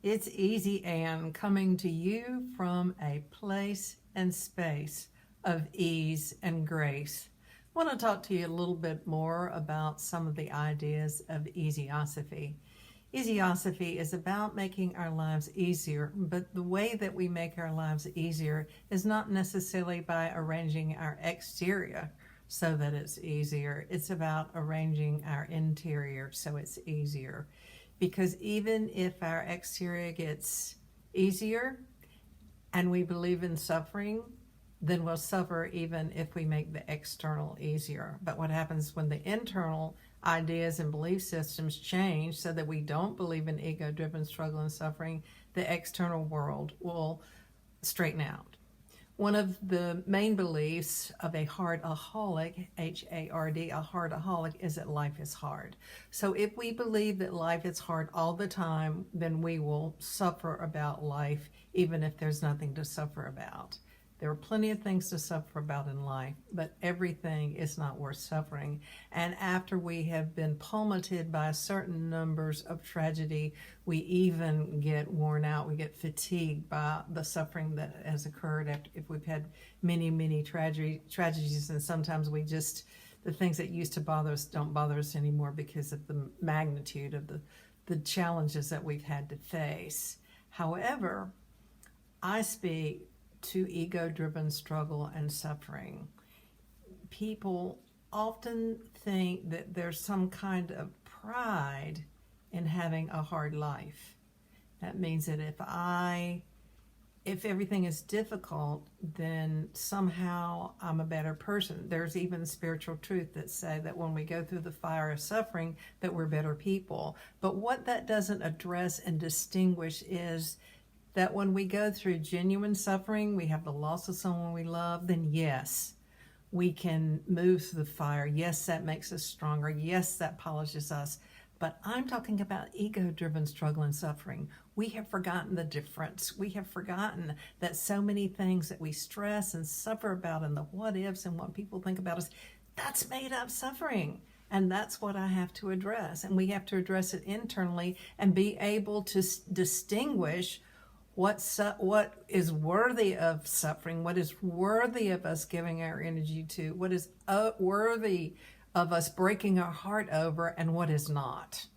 It's Easy Ann coming to you from a place and space of ease and grace. I want to talk to you a little bit more about some of the ideas of EZosophy. EZosophy is about making our lives easier, but the way that we make our lives easier is not necessarily by arranging our exterior so that it's easier. It's about arranging our interior so it's easier. Because even if our exterior gets easier and we believe in suffering, then we'll suffer even if we make the external easier. But what happens when the internal ideas and belief systems change so that we don't believe in ego-driven struggle and suffering, the external world will straighten out. One of the main beliefs of a hardaholic, H-A-R-D, a hardaholic, is that life is hard. So if we believe that life is hard all the time, then we will suffer about life even if there's nothing to suffer about. There are plenty of things to suffer about in life, but everything is not worth suffering. And after we have been plummeted by certain numbers of tragedy, we even get worn out. We get fatigued by the suffering that has occurred if we've had many tragedies. And sometimes the things that used to bother us don't bother us anymore because of the magnitude of the challenges that we've had to face. However, I speak to ego-driven struggle and suffering. People often think that there's some kind of pride in having a hard life. That means that if everything is difficult, then somehow I'm a better person. There's even spiritual truth that say that when we go through the fire of suffering, that we're better people. But what that doesn't address and distinguish is that when we go through genuine suffering, we have the loss of someone we love, then yes, we can move through the fire. Yes, that makes us stronger. Yes, that polishes us. But I'm talking about ego-driven struggle and suffering. We have forgotten the difference. We have forgotten that so many things that we stress and suffer about and the what ifs and what people think about us, that's made up suffering. And that's what I have to address. And we have to address it internally and be able to distinguish what is worthy of suffering, what is worthy of us giving our energy to, what is worthy of us breaking our heart over, and what is not.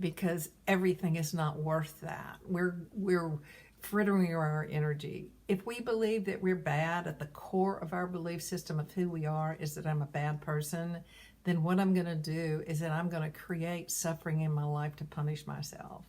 Because everything is not worth that. We're frittering our energy. If we believe that we're bad, at the core of our belief system of who we are is that I'm a bad person, then what I'm going to do is that I'm going to create suffering in my life to punish myself.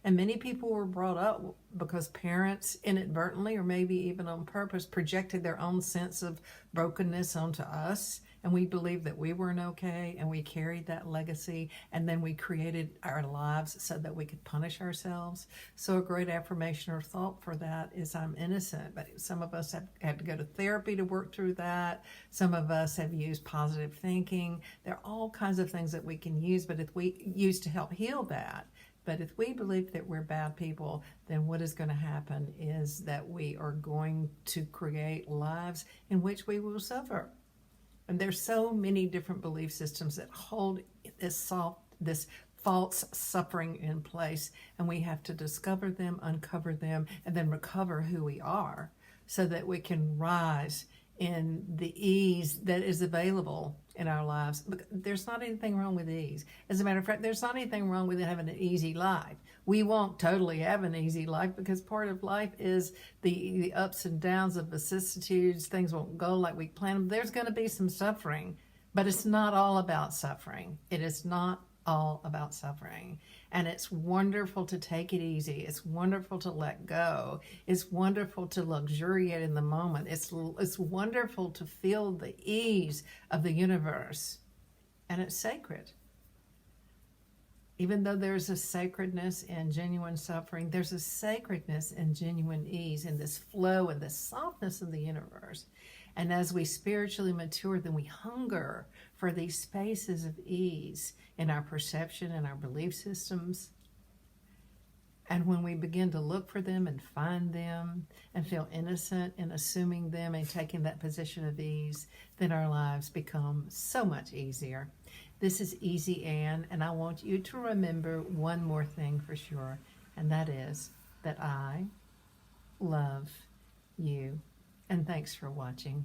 And many people were brought up because parents inadvertently or maybe even on purpose projected their own sense of brokenness onto us. And we believed that we weren't okay, and we carried that legacy, and then we created our lives so that we could punish ourselves. So a great affirmation or thought for that is I'm innocent. But some of us have had to go to therapy to work through that. Some of us have used positive thinking. There are all kinds of things that we can use, but if we use to help heal that. But if we believe that we're bad people, then what is going to happen is that we are going to create lives in which we will suffer. And there's so many different belief systems that hold this false suffering in place, and we have to discover them, uncover them, and then recover who we are so that we can rise in the ease that is available in our lives. There's not anything wrong with ease. As a matter of fact, there's not anything wrong with having an easy life. We won't totally have an easy life because part of life is the ups and downs of vicissitudes. Things won't go like we planned. There's going to be some suffering, but it's not all about suffering. It is not all about suffering. And it's wonderful to take it easy. It's wonderful to let go. It's wonderful to luxuriate in the moment. It's wonderful to feel the ease of the universe. And it's sacred. Even though there's a sacredness in genuine suffering, there's a sacredness in genuine ease, in this flow and this softness of the universe. And as we spiritually mature, then we hunger for these spaces of ease in our perception and our belief systems. And when we begin to look for them and find them and feel innocent in assuming them and taking that position of ease, then our lives become so much easier. This is Easy Ann, and I want you to remember one more thing for sure, and that is that I love you. And thanks for watching.